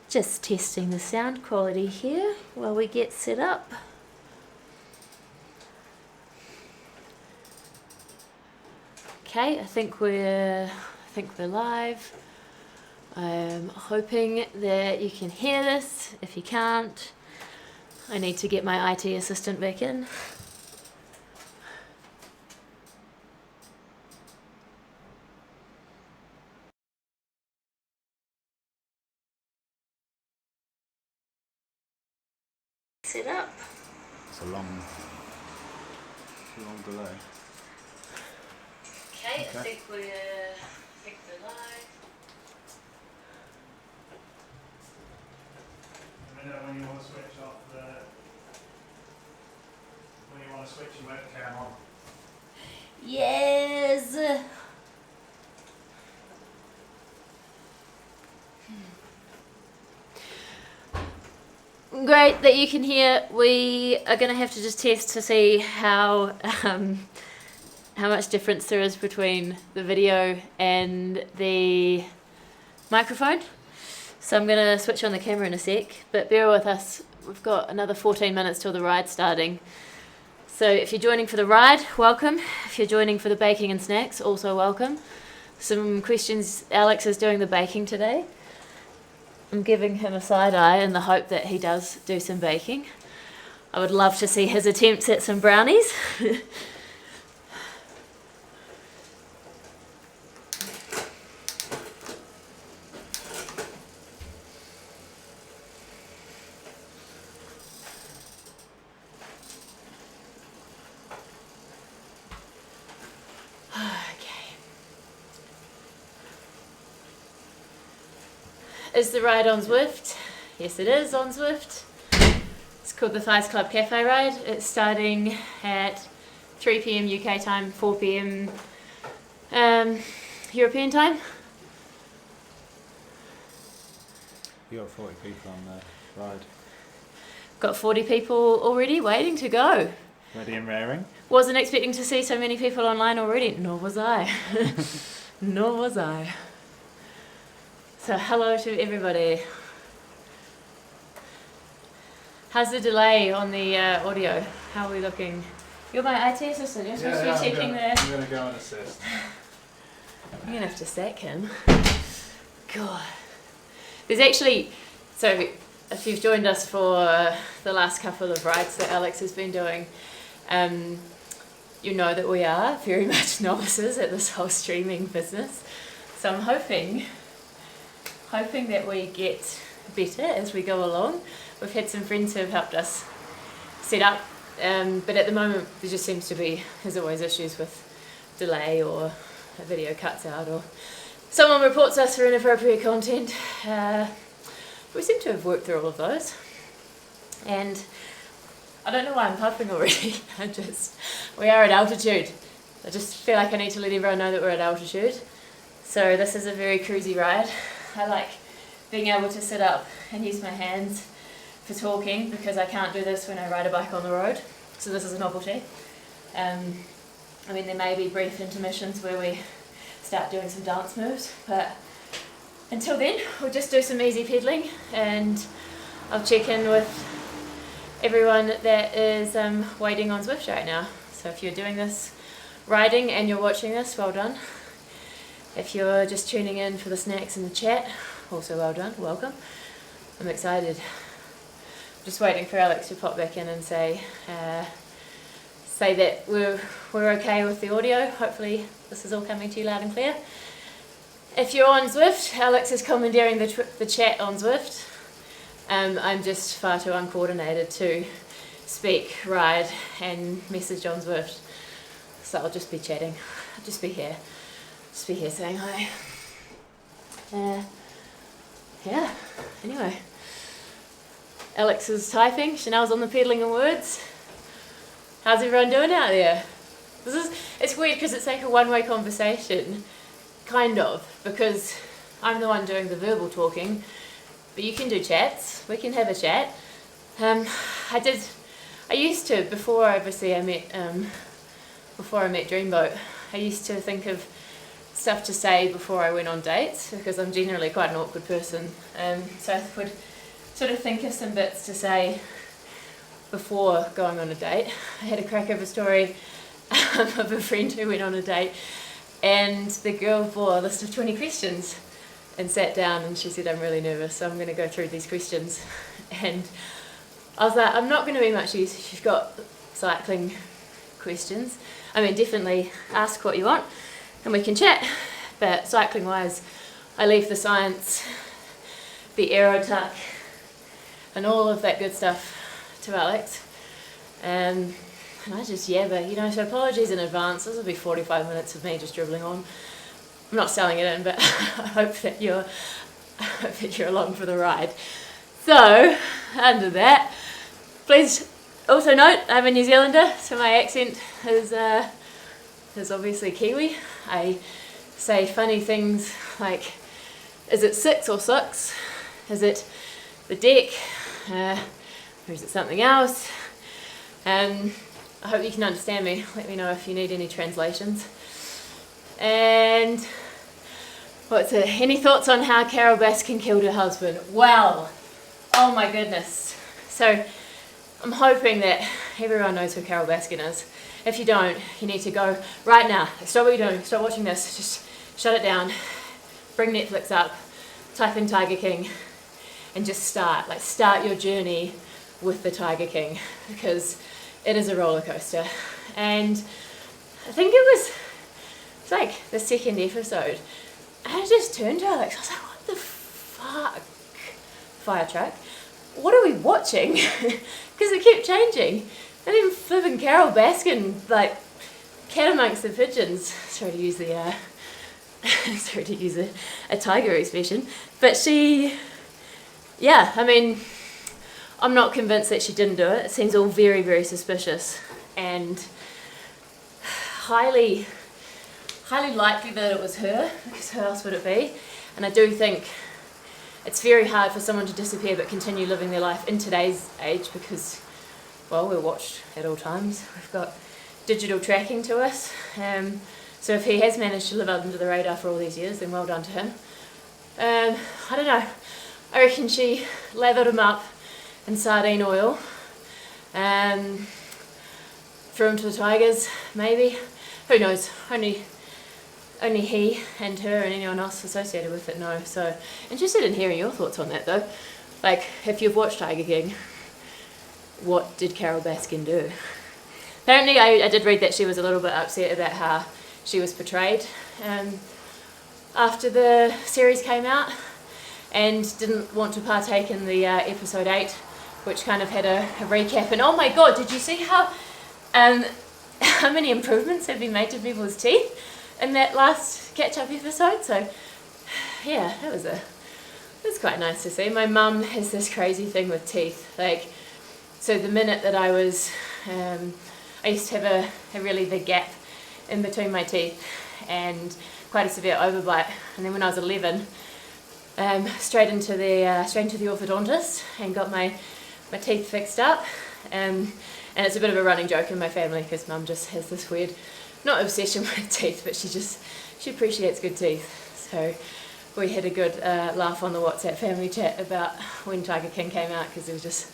Just testing the sound quality here while we get set up. Okay, I think we're live. I'm hoping that you can hear this. If you can't, I need to get my IT assistant back in. Set up. It's a long delay. Okay, I think we're live. When you want to switch off when you want to switch your webcam on. Yes. Great that you can hear. We are going to have to just test to see how much difference there is between the video and the microphone. So I'm going to switch on the camera in a sec, but bear with us. We've got another 14 minutes till the ride's starting. So if you're joining for the ride, welcome. If you're joining for the baking and snacks, also welcome. Some questions. Alex is doing the baking today. I'm giving him a side eye in the hope that he does do some baking. I would love to see his attempts at some brownies. Is the ride on Zwift? Yes, it is on Zwift. It's called the Thighs Club Cafe Ride. It's starting at 3 PM UK time, 4 PM European time. You got 40 people on the ride. Got 40 people already waiting to go. Ready and raring? Wasn't expecting to see so many people online already, nor was I. Nor was I. So hello to everybody. How's the delay on the audio? How are we looking? You're my IT assistant. You're supposed to be checking the... I'm going to go and assist. I'm going to have to sack him. God. There's actually... So if you've joined us for the last couple of rides that Alex has been doing, you know that we are very much novices at this whole streaming business. So I'm hoping that we get better as we go along. We've had some friends who have helped us set up, but at the moment there just seems to be, there's always issues with delay, or a video cuts out, or someone reports us for inappropriate content. We seem to have worked through all of those, and I don't know why I'm puffing already. We are at altitude. I just feel like I need to let everyone know that we're at altitude. So this is a very cruisy ride. I like being able to sit up and use my hands for talking, because I can't do this when I ride a bike on the road. So this is a novelty. I mean, there may be brief intermissions where we start doing some dance moves, but until then, we'll just do some easy pedaling, and I'll check in with everyone that is waiting on Zwift right now. So if you're doing this riding and you're watching this, well done. If you're just tuning in for the snacks in the chat, also well done, welcome. I'm excited. Just waiting for Alex to pop back in and say that we're okay with the audio. Hopefully this is all coming to you loud and clear. If you're on Zwift, Alex is commandeering the chat on Zwift. I'm just far too uncoordinated to speak, ride and message on Zwift. So I'll just be chatting. I'll just be here. Just be here saying hi. Yeah, anyway. Alex is typing, Chanel's on the pedaling and words. How's everyone doing out there? It's weird because it's like a one-way conversation, kind of, because I'm the one doing the verbal talking, but you can do chats, we can have a chat. I used to, before I met Dreamboat, I used to think of stuff to say before I went on dates, because I'm generally quite an awkward person. So I would sort of think of some bits to say before going on a date. I had a crack of a story of a friend who went on a date, and the girl bore a list of 20 questions and sat down, and she said, I'm really nervous, so I'm going to go through these questions. And I was like, I'm not going to be much use. She's got cycling questions. I mean, definitely ask what you want and we can chat, but cycling wise, I leave the science, the aero tuck and all of that good stuff to Alex, and I just yabber, you know, so apologies in advance. This will be 45 minutes of me just dribbling on. I'm not selling it in, but I hope that you're along for the ride. So, under that, please also note I'm a New Zealander, so my accent is obviously Kiwi. I say funny things like, is it 6 or 6? Is it the deck? Or is it something else? I hope you can understand me. Let me know if you need any translations. And what's it? Any thoughts on how Carol Baskin killed her husband? Well, oh my goodness. So I'm hoping that everyone knows who Carol Baskin is. If you don't, you need to go right now. Stop what you're doing. Stop watching this. Just shut it down. Bring Netflix up. Type in Tiger King and just start your journey with the Tiger King, because it is a roller coaster. And I think it's like the second episode, and I just turned to Alex. I was like, what the fuck, fire truck? What are we watching? Because it kept changing. And then flipping Carol Baskin, like, cat amongst the pigeons. Sorry to use the, sorry to use a tiger expression. But she, yeah, I mean, I'm not convinced that she didn't do it. It seems all very, very suspicious. And highly likely that it was her, because who else would it be? And I do think it's very hard for someone to disappear but continue living their life in today's age, because, well, we're watched at all times. We've got digital tracking to us. So if he has managed to live under the radar for all these years, then well done to him. I don't know. I reckon she lathered him up in sardine oil, threw him to the tigers, maybe. Who knows? Only he and her and anyone else associated with it know. So interested in hearing your thoughts on that though. Like, if you've watched Tiger King, what did Carol Baskin do? Apparently I did read that she was a little bit upset about how she was portrayed after the series came out, and didn't want to partake in the episode 8, which kind of had a recap. And oh my god, did you see how many improvements have been made to people's teeth in that last catch-up episode? So yeah, it was quite nice to see. My mum has this crazy thing with teeth. Like, so the minute that I was, I used to have a really big gap in between my teeth and quite a severe overbite. And then when I was 11, straight into the orthodontist and got my teeth fixed up. And it's a bit of a running joke in my family, because Mum just has this weird, not obsession with teeth, but she appreciates good teeth. So we had a good laugh on the WhatsApp family chat about when Tiger King came out, because it was just,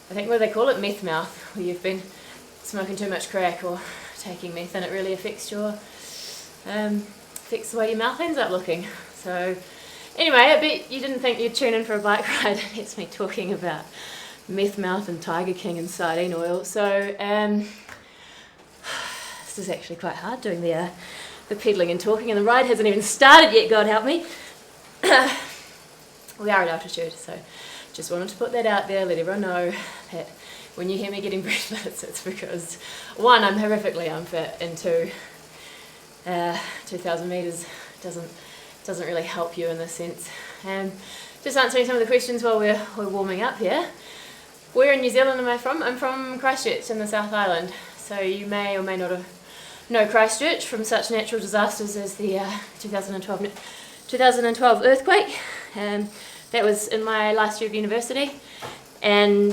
I think what they call it, meth mouth, where you've been smoking too much crack or taking meth, and it really affects the way your mouth ends up looking. So anyway, I bet you didn't think you'd tune in for a bike ride. It's me talking about meth mouth and Tiger King and sardine oil. So this is actually quite hard doing the peddling and talking, and the ride hasn't even started yet, God help me. We are at altitude, so just wanted to put that out there, let everyone know that when you hear me getting breathless, it's because, one, I'm horrifically unfit, and two, 2,000 metres doesn't really help you in this sense. Just answering some of the questions while we're warming up here. Where in New Zealand am I from? I'm from Christchurch in the South Island. So you may or may not have known Christchurch from such natural disasters as the 2012 earthquake. That was in my last year of university, and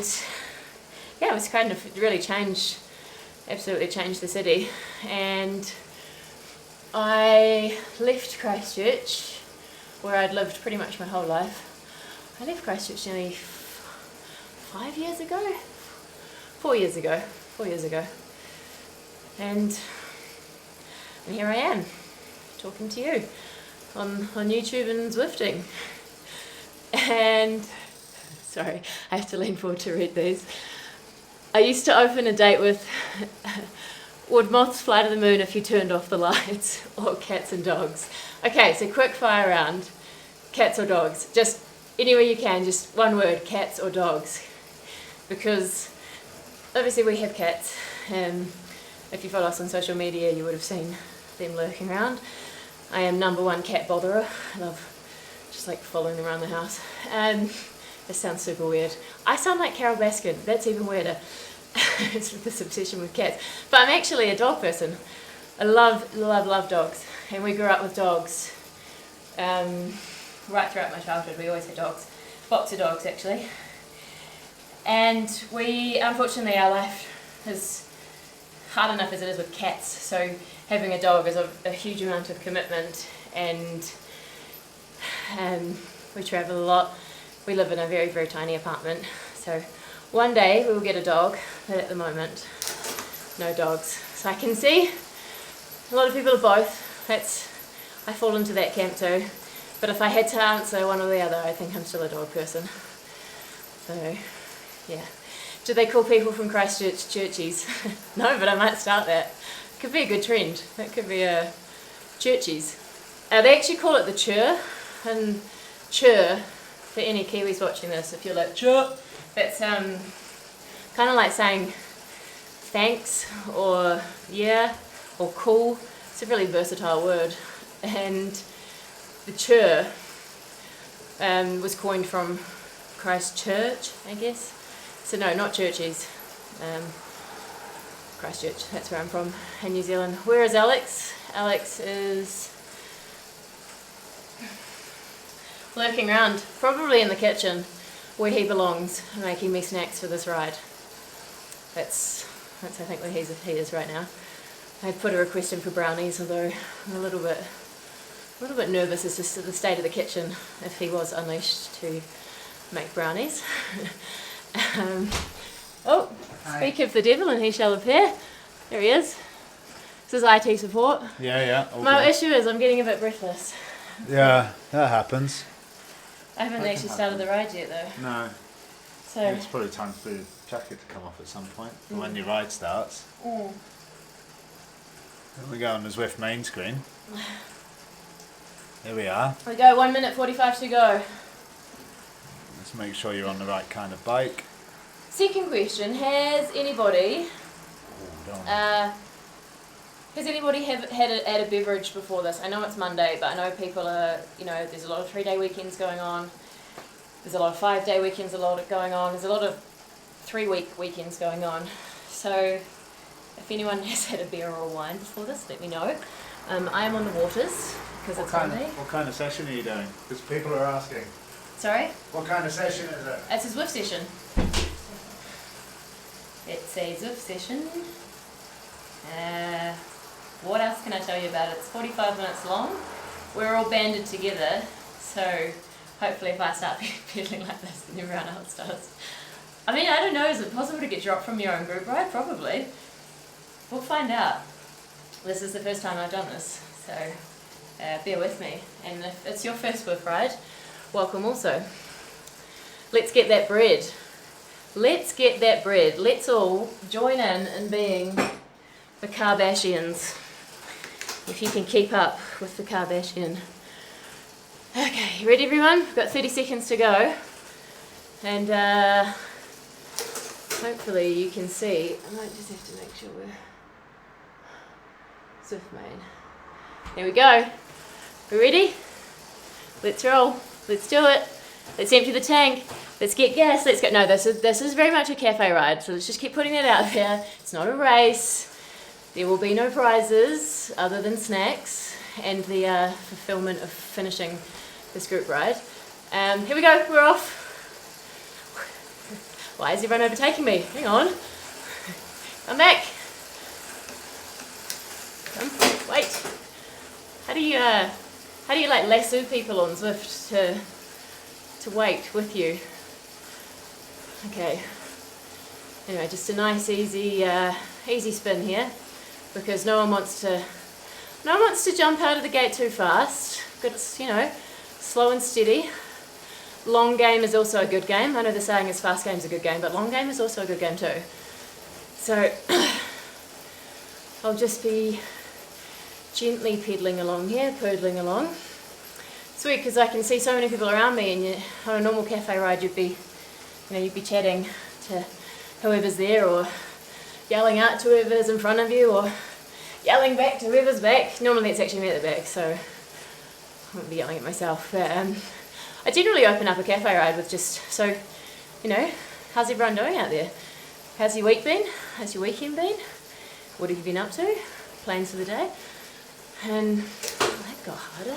yeah, it was kind of really absolutely changed the city. And I left Christchurch, where I'd lived pretty much my whole life. I left Christchurch nearly 5 years ago? 4 years ago. 4 years ago. And here I am, talking to you on YouTube and Zwifting. And, sorry, I have to lean forward to read these. I used to open a date with, would moths fly to the moon if you turned off the lights, or cats and dogs? Okay, so quick fire round. Cats or dogs? Just anywhere you can, just one word, cats or dogs. Because obviously we have cats. If you follow us on social media, you would have seen them lurking around. I am #1 cat botherer. I love just like following them around the house. This sounds super weird. I sound like Carol Baskin. That's even weirder. It's with this obsession with cats. But I'm actually a dog person. I love dogs. And we grew up with dogs. Right throughout my childhood, we always had dogs. Boxer dogs, actually. And we, unfortunately, our life is hard enough as it is with cats. So having a dog is a huge amount of commitment, and we travel a lot. We live in a very, very tiny apartment. So one day we will get a dog, but at the moment, no dogs. So I can see a lot of people are both. I fall into that camp too. But if I had to answer one or the other, I think I'm still a dog person. So, yeah. Do they call people from Christchurch churchies? No, but I might start that. Could be a good trend. That could be a churchies. They actually call it the chur, and chur, for any Kiwis watching this, if you're like chur, that's kind of like saying thanks or yeah or cool. It's a really versatile word, and the chur was coined from Christchurch, I guess. So no, not churchies. Christchurch, that's where I'm from, in New Zealand. Where is Alex? Alex is lurking around, probably in the kitchen, where he belongs, making me snacks for this ride. That's I think where he is right now. I put a request in for brownies, although I'm a little bit nervous as to the state of the kitchen if he was unleashed to make brownies. Oh, speak of the devil and he shall appear. There he is. This is IT support. Yeah. My issue is I'm getting a bit breathless. Yeah, that happens. I haven't actually started the ride yet though. No. So It's probably time for the jacket to come off at some point, when your ride starts. Mm. Then we go on the Zwift main screen. Here we are. We go 1 minute 45 to go. Let's make sure you're on the right kind of bike. Second question, has anybody had a beverage before this? I know it's Monday, but I know people are, there's a lot of 3-day weekends going on. There's a lot of 5-day weekends going on. There's a lot of 3-week weekends going on. So if anyone has had a beer or a wine before this, let me know. I am on the waters because it's Monday. What kind of session are you doing? Because people are asking. Sorry? What kind of session is it? It's a Zwift session. It's a Zwift session. What else can I tell you about it? It's 45 minutes long. We're all banded together, so hopefully if I start pedaling like this, then everyone else does. I mean, I don't know, is it possible to get dropped from your own group ride? Probably. We'll find out. This is the first time I've done this, so bear with me. And if it's your first Zwift ride, welcome also. Let's get that bread. Let's get that bread. Let's all join in being the Kardashians. If you can keep up with the Kardashian. Okay, you ready everyone? We've got 30 seconds to go. And hopefully you can see. I might just have to make sure we're Zwift main. Here we go. We ready? Let's roll. Let's do it. Let's empty the tank. Let's get gas. Let's go. No, this is very much a cafe ride, so let's just keep putting that out there. It's not a race. There will be no prizes other than snacks and the fulfillment of finishing this group ride. Here we go. We're off. Why is everyone overtaking me? Hang on. Come back. Come. Wait. how do you like lasso people on Zwift to wait with you? Okay. Anyway, just a nice easy spin here, because no one wants to jump out of the gate too fast. Good, slow and steady. Long game is also a good game. I know the saying is fast game's a good game, but long game is also a good game too. So I'll just be gently pedaling along here, poodling along. Sweet, because I can see so many people around me, and on a normal cafe ride you'd be chatting to whoever's there, or yelling out to whoever's in front of you, or yelling back to whoever's back. Normally it's actually me at the back, so I won't be yelling at myself. But I generally open up a cafe ride with just, so, how's everyone doing out there? How's your week been? How's your weekend been? What have you been up to? Plans for the day? And that got harder.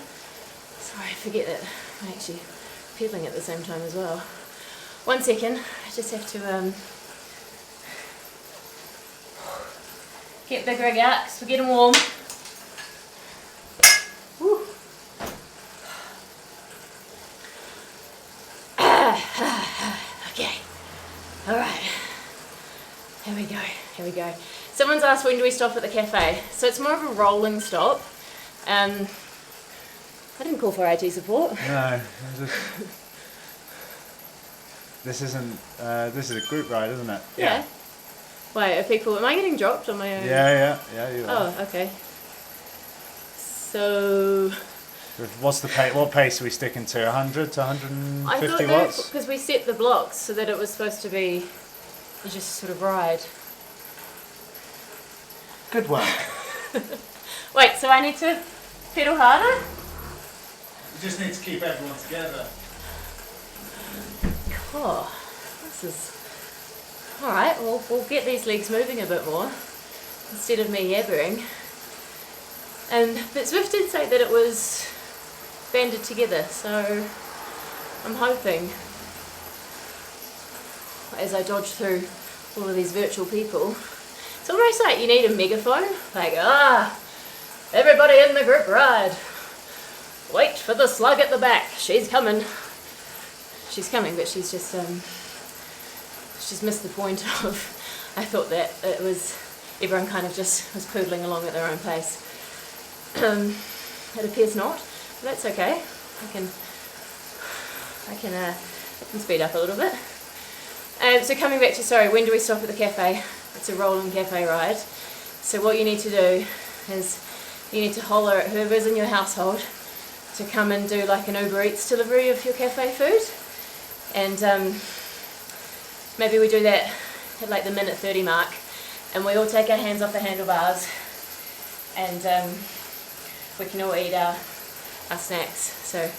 Sorry, I forget that I'm actually pedaling at the same time as well. 1 second, I just have to get big rig out because we're getting warm. Woo. Okay, alright, here we go. Someone's asked, when do we stop at the cafe? So it's more of a rolling stop. I didn't call for IT support. No, this isn't. This is a group ride, isn't it? Yeah. Wait, am I getting dropped on my own? Yeah, you are. Oh, okay. So, What's the pace? What pace are we sticking to? 100 to 150 I thought watts? because we set the blocks so that it was supposed to be, you just sort of ride. Good work. Wait, so I need to pedal harder? You just need to keep everyone together. Cool. This is... Alright, well, we'll get these legs moving a bit more instead of me yabbering. But Zwift did say that it was banded together, so I'm hoping, as I dodge through all of these virtual people, it's almost like you need a megaphone, like, everybody in the group ride, wait for the slug at the back, she's coming. She's coming, but she's just missed the point of, I thought that it was, everyone kind of just was poodling along at their own pace. It appears not, but that's okay. I can speed up a little bit. So coming back to, when do we stop at the cafe? It's a rolling cafe ride. So what you need to do is you need to holler at whoever's in your household to come and do like an Uber Eats delivery of your cafe food. And maybe we do that at like the minute 30 mark, and we all take our hands off the handlebars, and we can all eat our snacks. So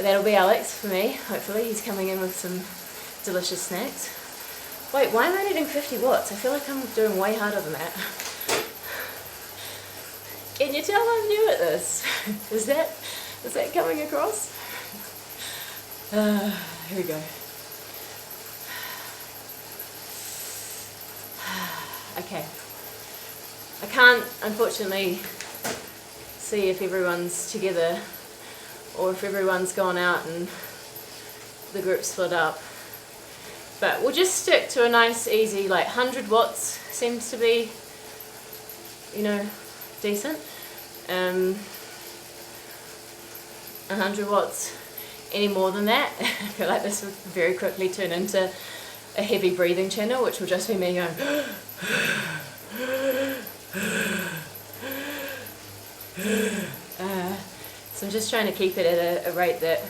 that'll be Alex for me, hopefully. He's coming in with some delicious snacks. Wait, why am I needing 50 watts? I feel like I'm doing way harder than that. Can you tell I'm new at this? Is that coming across? Here we go. Okay. I can't, unfortunately, see if everyone's together or if everyone's gone out and the group's split up. But we'll just stick to a nice, easy, like 100 watts seems to be, decent. 100 watts. Any more than that, I feel like this would very quickly turn into a heavy breathing channel, which will just be me going. So I'm just trying to keep it at a rate that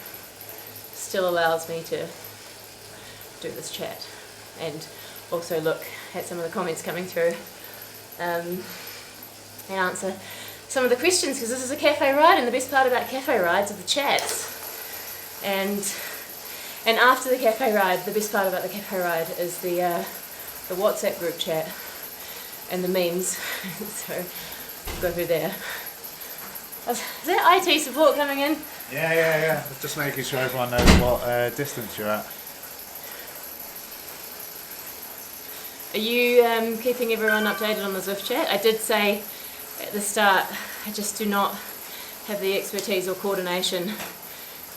still allows me to do this chat and also look at some of the comments coming through and answer some of the questions, because this is a cafe ride, and the best part about cafe rides are the chats. And after the cafe ride, the best part about the cafe ride is the WhatsApp group chat and the memes. So we'll go through there. Is that IT support coming in? Yeah. Just making sure everyone knows what distance you're at. Are you keeping everyone updated on the Zwift chat? I did say at the start, I just do not have the expertise or coordination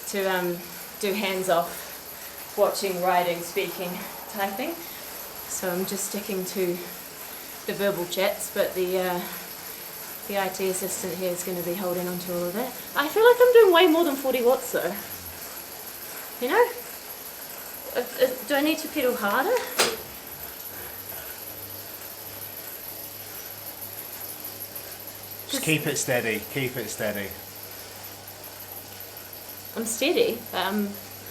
to do hands-off watching, writing, speaking, typing. So I'm just sticking to the verbal chats, but the IT assistant here is going to be holding on to all of that. I feel like I'm doing way more than 40 watts though. You know? Do I need to pedal harder? Just keep it steady, keep it steady. I'm steady.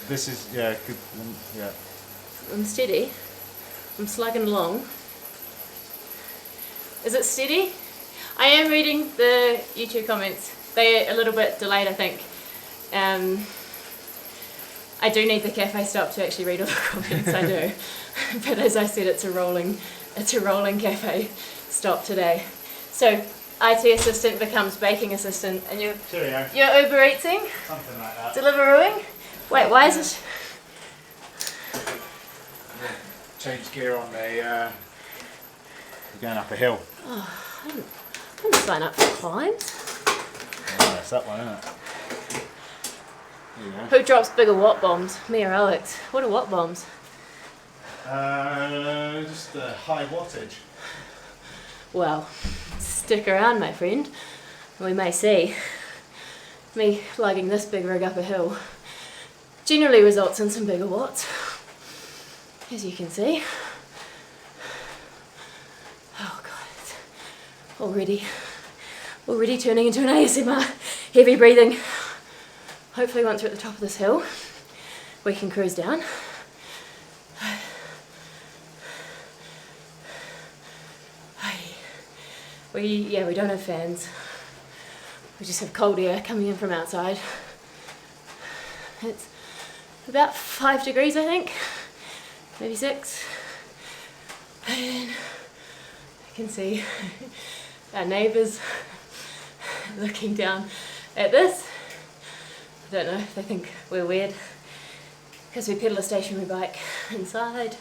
This is, yeah, good, yeah. I'm steady. I'm slugging along. Is it steady? I am reading the YouTube comments. They're a little bit delayed, I think. I do need the cafe stop to actually read all the comments, I do. But as I said, it's a rolling cafe stop today. So IT assistant becomes baking assistant, and you're Uber Eatsing? Something like that. Deliverooing? Wait, why is it? Change gear on the, we're going up a hill. Oh, I didn't sign up for climbs. Oh, that's that one, isn't it? There you go. Who drops bigger watt bombs? Me or Alex? What are watt bombs? Just the high wattage. Well, stick around, my friend. We may see. Me lugging this big rig up a hill generally results in some bigger watts, as you can see. Oh god, it's already turning into an ASMR. Heavy breathing. Hopefully once we're at the top of this hill, we can cruise down. We don't have fans. We just have cold air coming in from outside. It's about 5 degrees, I think, maybe 6. And I can see our neighbours looking down at this. I don't know if they think we're weird because we pedal a stationary bike inside.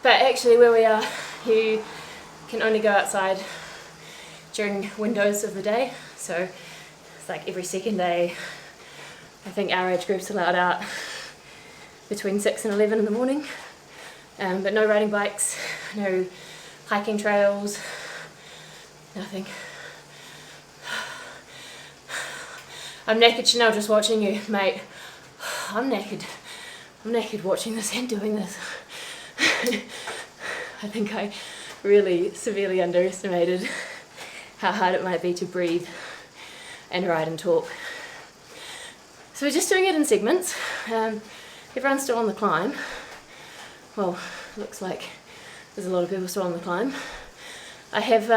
But actually where we are, you can only go outside during windows of the day, so it's like every second day. I think our age group's allowed out between 6 and 11 in the morning, but no riding bikes, no hiking trails, nothing. I'm naked, Chanel, just watching you, mate. I'm naked. I'm naked watching this and doing this. I think I really severely underestimated how hard it might be to breathe and ride and talk. So we're just doing it in segments. Everyone's still on the climb. Well, looks like there's a lot of people still on the climb. I have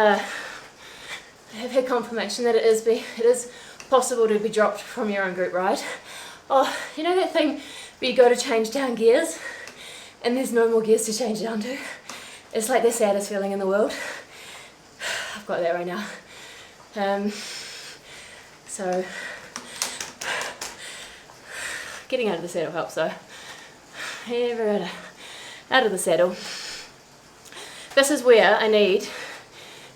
had confirmation that it is possible to be dropped from your own group ride. Oh, you know that thing where you go to change down gears and there's no more gears to change down to? It's like the saddest feeling in the world. I've got that right now. So getting out of the saddle helps though. Ever out of the saddle. This is where I need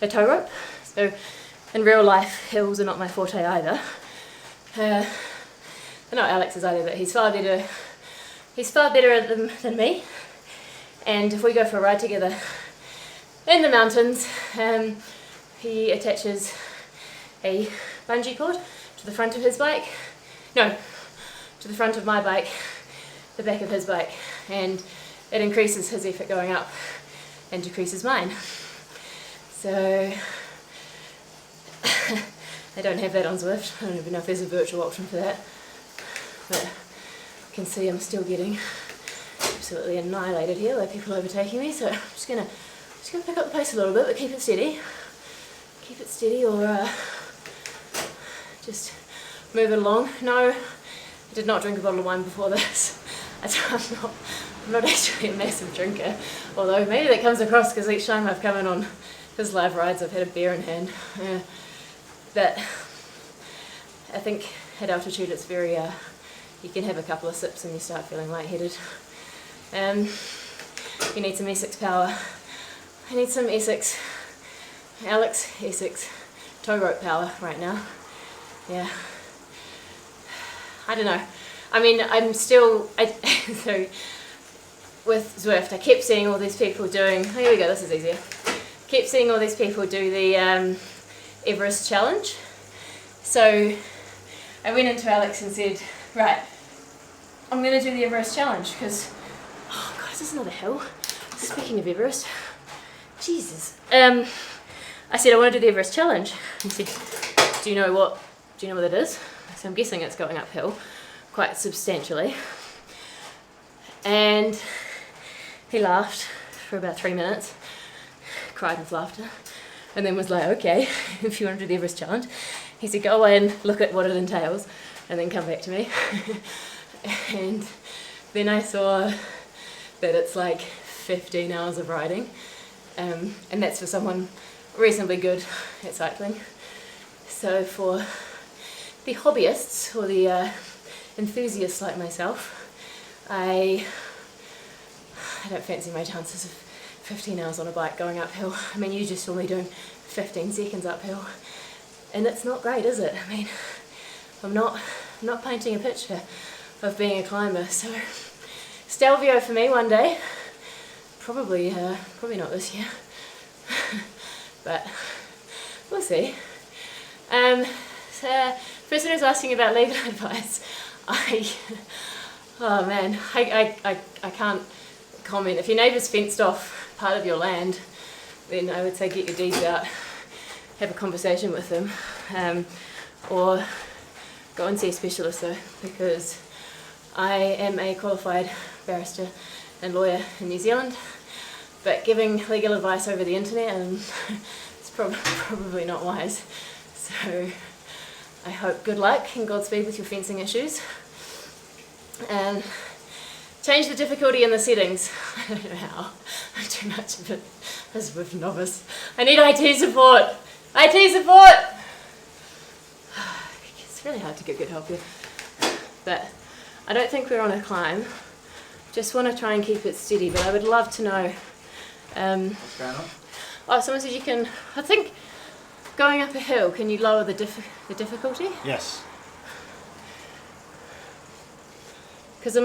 a tow rope. So in real life, hills are not my forte either. They're not Alex's either, but he's far better at them than me. And if we go for a ride together in the mountains, he attaches a bungee cord to the front of his bike. No, to the front of my bike, the back of his bike, and it increases his effort going up and decreases mine. So I don't have that on Zwift. I don't even know if there's a virtual option for that, but you can see I'm still getting absolutely annihilated here by people overtaking me. So I'm just gonna pick up the pace a little bit, but keep it steady. Keep it steady, or just move it along. No, I did not drink a bottle of wine before this. I'm not actually a massive drinker, although maybe that comes across because each time I've come in on his live rides I've had a beer in hand. But I think at altitude it's very, you can have a couple of sips and you start feeling lightheaded. You need some E6 power. I need some E6, Alex E6 toe rope power right now. Yeah. I don't know. I mean, I'm still, so with Zwift, I kept seeing all these people doing, oh, here we go, this is easier. Kept seeing all these people do the Everest challenge. So I went into Alex and said, right, I'm going to do the Everest challenge because, oh God, is this another hill? Speaking of Everest, Jesus. I said, I want to do the Everest challenge. He said, do you know what it is? So I'm guessing it's going uphill quite substantially. And he laughed for about 3 minutes, cried with laughter, and then was like, okay, if you want to do the Everest challenge. He said, go away and look at what it entails, and then come back to me. And then I saw that it's like 15 hours of riding, and that's for someone reasonably good at cycling. So for the hobbyists, or the enthusiasts like myself, I don't fancy my chances of 15 hours on a bike going uphill. I mean, you just saw me doing 15 seconds uphill, and it's not great, is it? I mean, I'm not painting a picture of being a climber. So Stelvio for me one day, probably not this year, but we'll see. So person who's asking about legal advice, oh man, I can't comment. If your neighbour's fenced off part of your land, then I would say get your deeds out, have a conversation with them, or go and see a specialist though, because I am a qualified barrister and lawyer in New Zealand, but giving legal advice over the internet is probably not wise. So I hope good luck and Godspeed with your fencing issues. And change the difficulty in the settings. I don't know how. I'm too much of a Zwift novice. I need IT support! IT support! It's really hard to get good help here. But I don't think we're on a climb. Just want to try and keep it steady, but I would love to know. What's going on? Oh, someone said you can, I think, going up a hill, can you lower the difficulty? Yes. Because I'm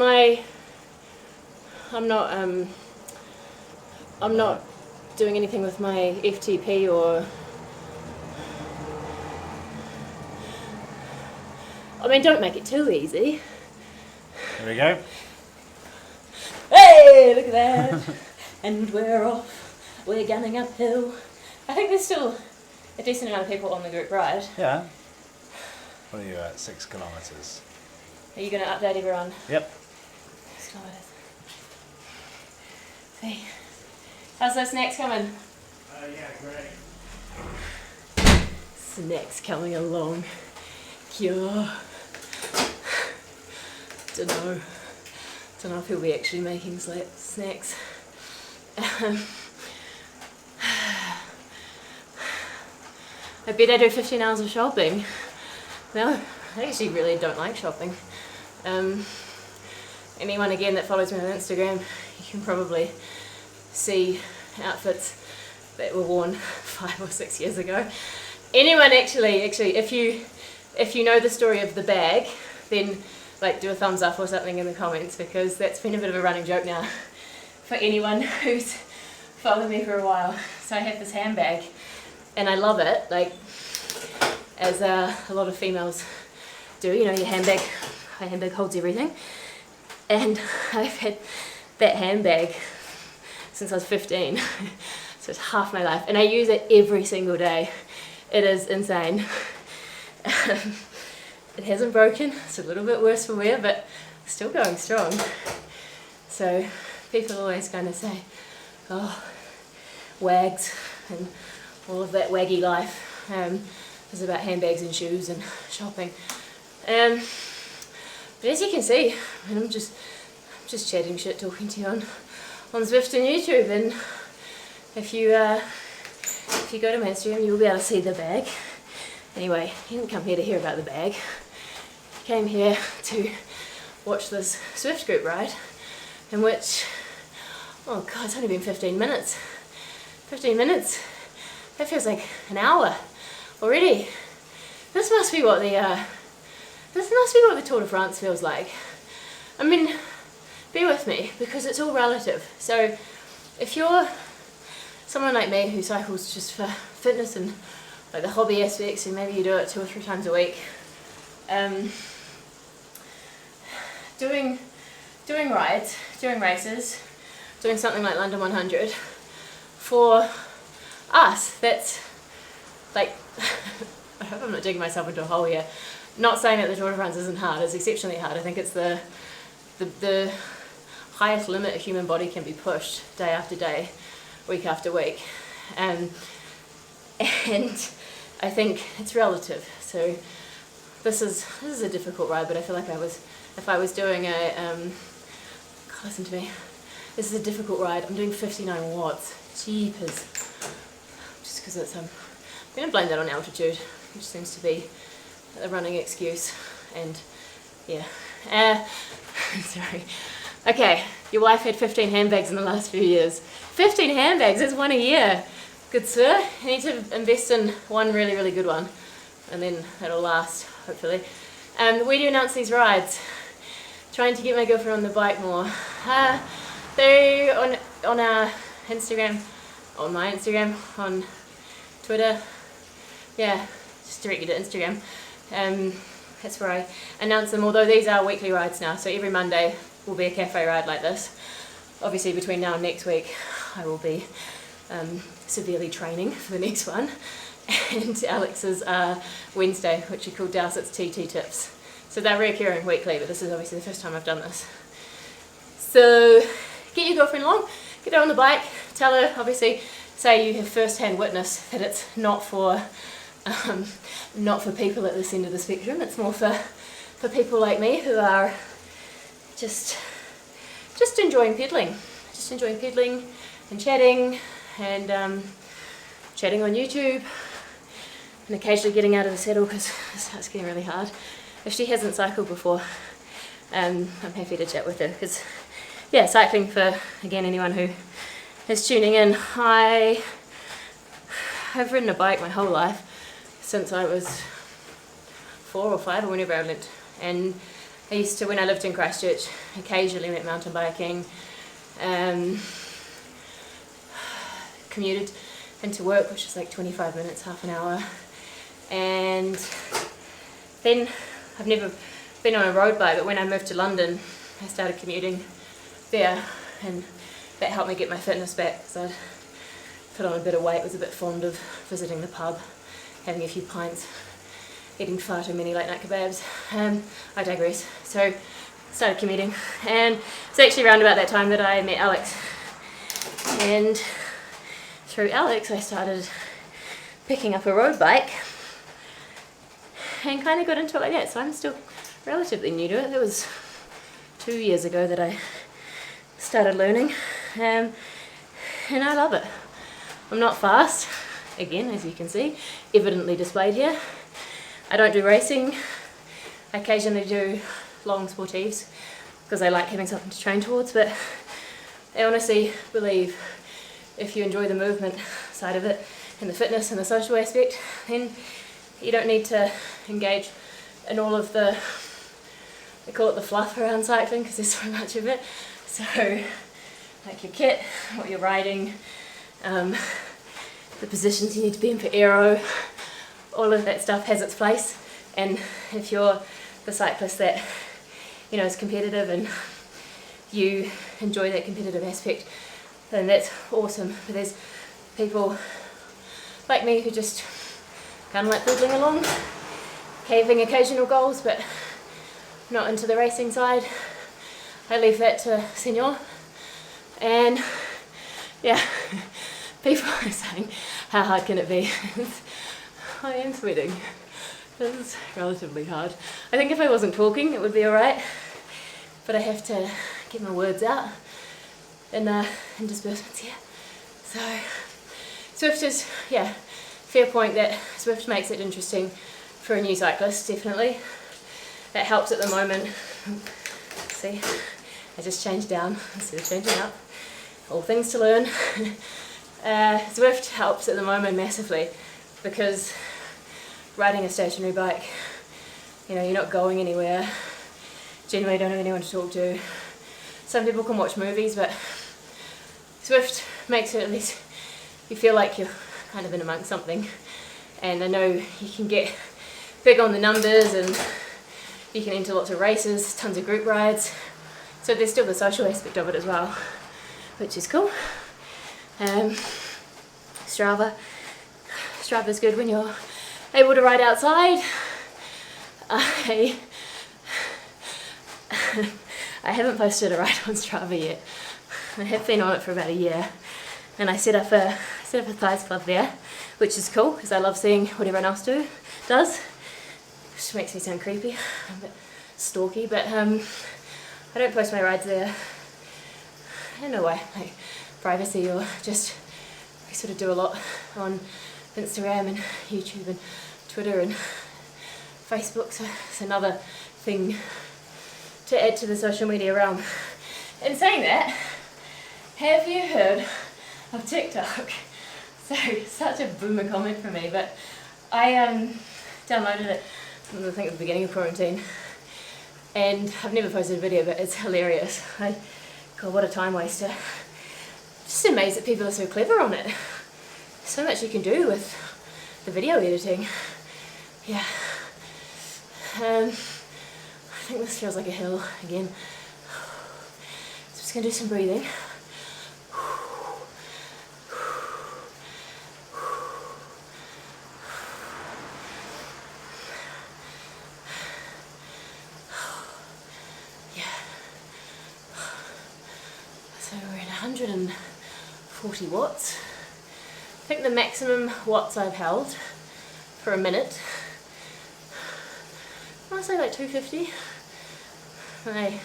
not doing anything with my FTP or, I mean, don't make it too easy. There we go. Hey, look at that. And we're off. We're gunning uphill. I think there's still a decent amount of people on the group ride. Yeah. What are you at? 6 kilometres. Are you going to update everyone? Yep. 6 kilometres. See. How's those snacks coming? Yeah, great. Snacks coming along. Yeah. Don't know if he'll be actually making snacks. I bet I do 15 hours of shopping. No, I actually really don't like shopping. Anyone again that follows me on Instagram, you can probably see outfits that were worn 5 or 6 years ago. Anyone actually, if you know the story of the bag, then like do a thumbs up or something in the comments, because that's been a bit of a running joke now for anyone who's followed me for a while. So I have this handbag and I love it, like as a lot of females do, you know, your handbag holds everything. And I've had that handbag since I was 15, so it's half my life, and I use it every single day. It is insane. It hasn't broken, it's a little bit worse for wear, but still going strong. So people always kind of say, oh, wags, and all of that waggy life is about handbags and shoes and shopping. But as you can see, I mean, I'm just chatting shit, talking to you on Zwift and YouTube, and if you go to my Instagram, you'll be able to see the bag. Anyway, you didn't come here to hear about the bag. You came here to watch this Zwift group ride, in which, oh God, it's only been 15 minutes. 15 minutes? That feels like an hour. already. This must be what the Tour de France feels like. I mean, bear with me, because it's all relative. So if you're someone like me who cycles just for fitness and like the hobby aspects, and maybe you do it 2 or 3 times a week, doing rides, doing races, doing something like London 100, for us, that's like, I hope I'm not digging myself into a hole here. Not saying that the Tour de France isn't hard, it's exceptionally hard. I think it's the highest limit a human body can be pushed day after day, week after week. And I think it's relative. So this is a difficult ride, but I feel like if I was doing a, God, listen to me, this is a difficult ride. I'm doing 59 watts, jeepers. Just because it's, I'm going to blame that on altitude, which seems to be a running excuse. And yeah, sorry. Okay, your wife had 15 handbags in the last few years. 15 handbags, that's 1 a year. Good sir, you need to invest in one really, really good one, and then it'll last, hopefully. Where do you announce these rides? Trying to get my girlfriend on the bike more. They're on our Instagram, on my Instagram, on Twitter. Yeah, just direct you to Instagram. That's where I announce them, although these are weekly rides now, so every Monday will be a cafe ride like this. Obviously between now and next week I will be severely training for the next one, and Alex's Wednesday, which are called Dowsett's TT Tips. So they're reoccurring weekly, but this is obviously the first time I've done this. So get your girlfriend along, get her on the bike, tell her, obviously, say you have first-hand witness that it's not for people at this end of the spectrum, it's more for people like me who are just enjoying pedaling. Just enjoying pedaling and chatting chatting on YouTube, and occasionally getting out of the saddle because it starts getting really hard. If she hasn't cycled before, I'm happy to chat with her, because yeah, cycling, for again anyone who is tuning in, I've ridden a bike my whole life since I was 4 or 5 or whenever I went, and I used to, when I lived in Christchurch, occasionally went mountain biking, commuted into work, which is like 25 minutes, half an hour, and then I've never been on a road bike, but when I moved to London I started commuting there, and that helped me get my fitness back, because I'd put on a bit of weight, was a bit fond of visiting the pub, having a few pints, eating far too many late night kebabs. I digress. So started commuting, and it's actually around about that time that I met Alex, and through Alex I started picking up a road bike and kind of got into it like that. So I'm still relatively new to it. It was 2 years ago that I started learning, and I love it. I'm not fast, again, as you can see, evidently displayed here. I don't do racing. I occasionally do long sportives because I like having something to train towards, but I honestly believe if you enjoy the movement side of it and the fitness and the social aspect, then you don't need to engage in all of the, they call it the fluff around cycling, because there's so much of it. So like your kit, what you're riding, the positions you need to be in for aero, all of that stuff has its place. And if you're the cyclist that, you know, is competitive and you enjoy that competitive aspect, then that's awesome. But there's people like me who just kind of like poodling along, having occasional goals, but not into the racing side. I leave that to Senor. And yeah, people are saying, how hard can it be? I am sweating. It's relatively hard. I think if I wasn't talking it would be alright, but I have to get my words out in disbursements here. So Swift is, yeah, fair point that Swift makes it interesting for a new cyclist, definitely. That helps at the moment. See, I just changed down instead of changing up. All things to learn. Swift helps at the moment massively, because riding a stationary bike, you know, you're not going anywhere, generally don't have anyone to talk to. Some people can watch movies, but Zwift makes it at least you feel like you're kind of in amongst something. And I know you can get big on the numbers and you can enter lots of races, tons of group rides. So there's still the social aspect of it as well, which is cool. Strava's good when you're able to ride outside. I haven't posted a ride on Strava yet. I have been on it for about a year, and I set up a thighs club there, which is cool because I love seeing what everyone else does. Which makes me sound creepy, a bit stalky, but I don't post my rides there. I don't know why, like privacy, or just we sort of do a lot on Instagram and YouTube and Twitter and Facebook, so it's another thing to add to the social media realm. In saying that, have you heard of TikTok? So, such a boomer comment from me, but I downloaded it, I think at the beginning of quarantine, and I've never posted a video, but it's hilarious. God, what a time waster. Just amazed that people are so clever on it. So much you can do with the video editing. Yeah. I think this feels like a hill again. So just gonna do some breathing. Yeah. So we're at 140 watts. I think the maximum watts I've held for a minute, I want to say like 250. I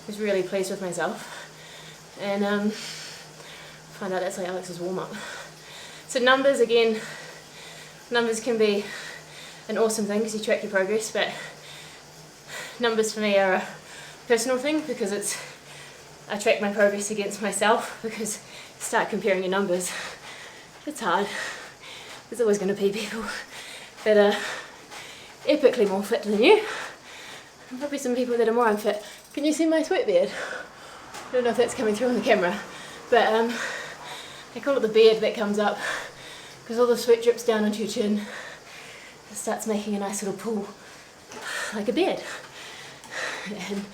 was really pleased with myself, and find out that's like Alex's warm-up. So numbers, again, numbers can be an awesome thing because you track your progress, but numbers for me are a personal thing because I track my progress against myself, because you start comparing your numbers, it's hard. There's always going to be people that are epically more fit than you, and probably some people that are more unfit. Can you see my sweat beard? I don't know if that's coming through on the camera, but I call it the beard that comes up because all the sweat drips down onto your chin. It starts making a nice little pool, like a beard. And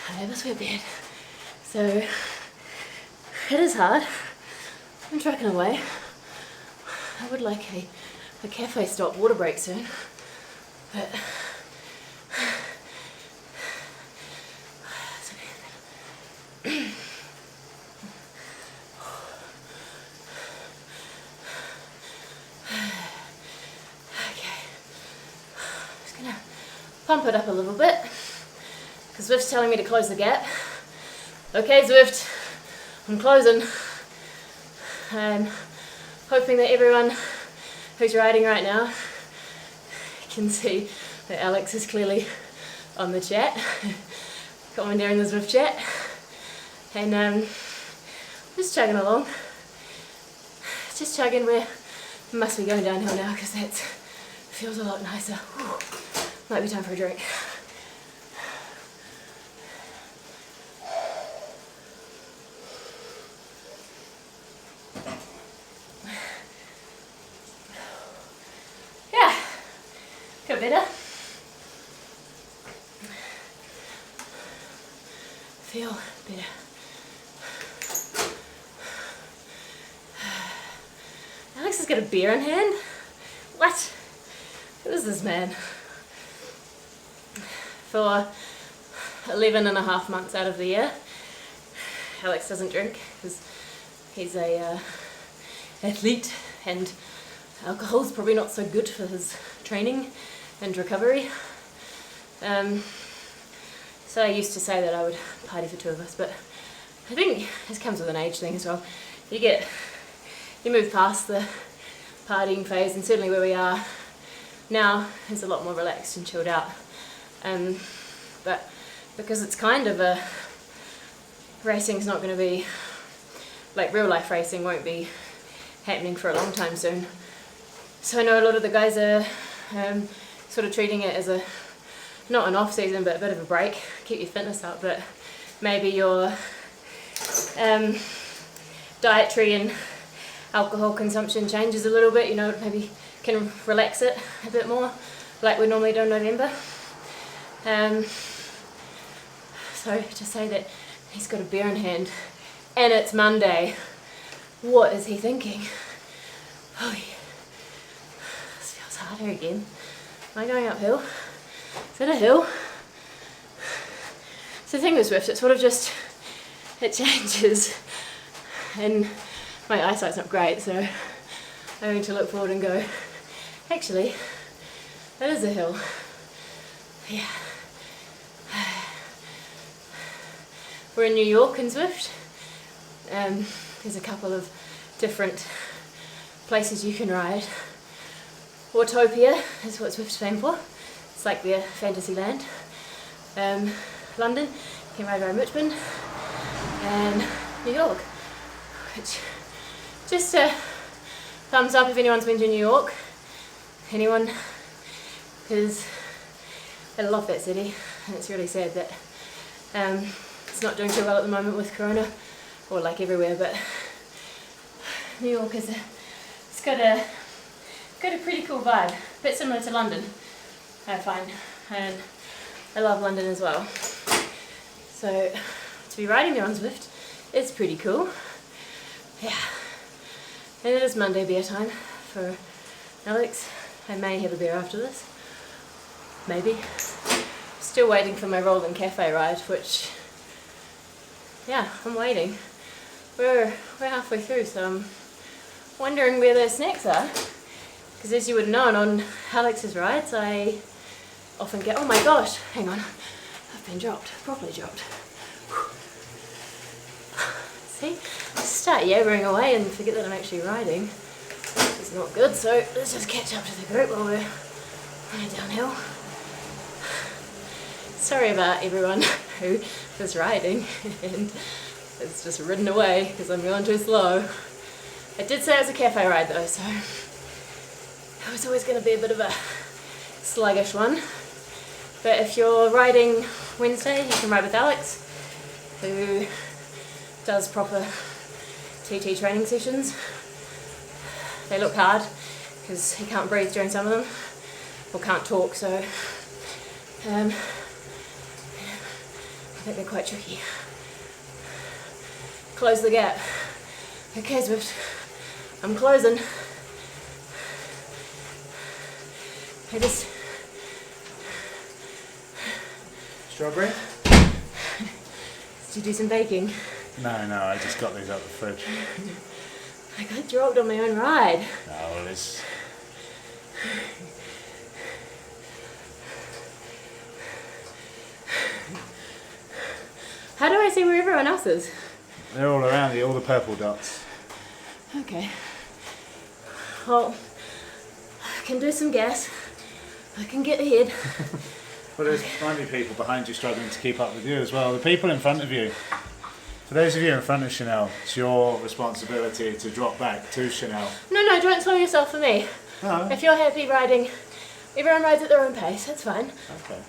I have a sweat beard. So it is hard. I'm trucking away. I would like a cafe stop water break soon, but pump it up a little bit because Zwift's telling me to close the gap. Okay, Zwift, I'm closing. I'm hoping that everyone who's riding right now can see that Alex is clearly on the chat, commandeering the Zwift chat, and just chugging along. Just chugging. We must be going downhill now because that feels a lot nicer. Whew. Might be time for a drink. Yeah, feel better. Feel better. Alex has got a beer in hand. What? Who is this man? For 11.5 months out of the year, Alex doesn't drink because he's a athlete, and alcohol's probably not so good for his training and recovery. So I used to say that I would party for two of us, but I think this comes with an age thing as well. You move past the partying phase, and certainly where we are now is a lot more relaxed and chilled out. But because it's kind of a, racing's not going to be, like real life racing won't be happening for a long time soon. So I know a lot of the guys are Sort of treating it as not an off season, but a bit of a break, keep your fitness up, but maybe your dietary and alcohol consumption changes a little bit, you know, maybe can relax it a bit more, like we normally do in November. So to say that he's got a beer in hand and it's Monday, what is he thinking? Oh yeah, this feels harder again. Am I going uphill? Is it a hill? So the thing with Zwift, it sort of just, it changes, and my eyesight's not great, so I'm going to look forward and go, actually, that is a hill. Yeah. We're in New York in Zwift. There's a couple of different places you can ride. Autopia is what Zwift's famed for. It's like their fantasy land. London, you can ride around Richmond, and New York, which just a thumbs up if anyone's been to New York. Anyone? Because I love that city, and it's really sad that it's not doing too well at the moment with Corona, or like everywhere, but New York is it's got a pretty cool vibe, a bit similar to London, I find, and I love London as well. So to be riding there on Zwift is pretty cool. Yeah, and it is Monday beer time for Alex. I may have a beer after this, maybe. Still waiting for my Rolling Cafe ride, which, yeah, I'm waiting. We're halfway through, so I'm wondering where the snacks are. Because as you would have known, on Alex's rides, I often get, oh my gosh, hang on, I've been dropped, properly dropped. See, I start yabbering away and forget that I'm actually riding. It's not good, so let's just catch up to the group while we're downhill. Sorry about everyone who was riding and it's just ridden away because I'm going too slow. I did say it was a cafe ride though, so it was always going to be a bit of a sluggish one. But if you're riding Wednesday, you can ride with Alex, who does proper TT training sessions. They look hard because he can't breathe during some of them, or can't talk, so I think they're quite tricky. Close the gap. Okay, Zwift, I'm closing. I just... Strawberry? Did you do some baking? No, I just got these out the fridge. I got dropped on my own ride. No, well, it's... How do I see where everyone else is? They're all around you, all the purple dots. Okay. Well, I can do some gas. I can get ahead. Well, there's might be people behind you struggling to keep up with you as well. The people in front of you. For those of you in front of Chanel, it's your responsibility to drop back to Chanel. No, don't slow yourself for me. No. If you're happy riding, everyone rides at their own pace, that's fine. Okay.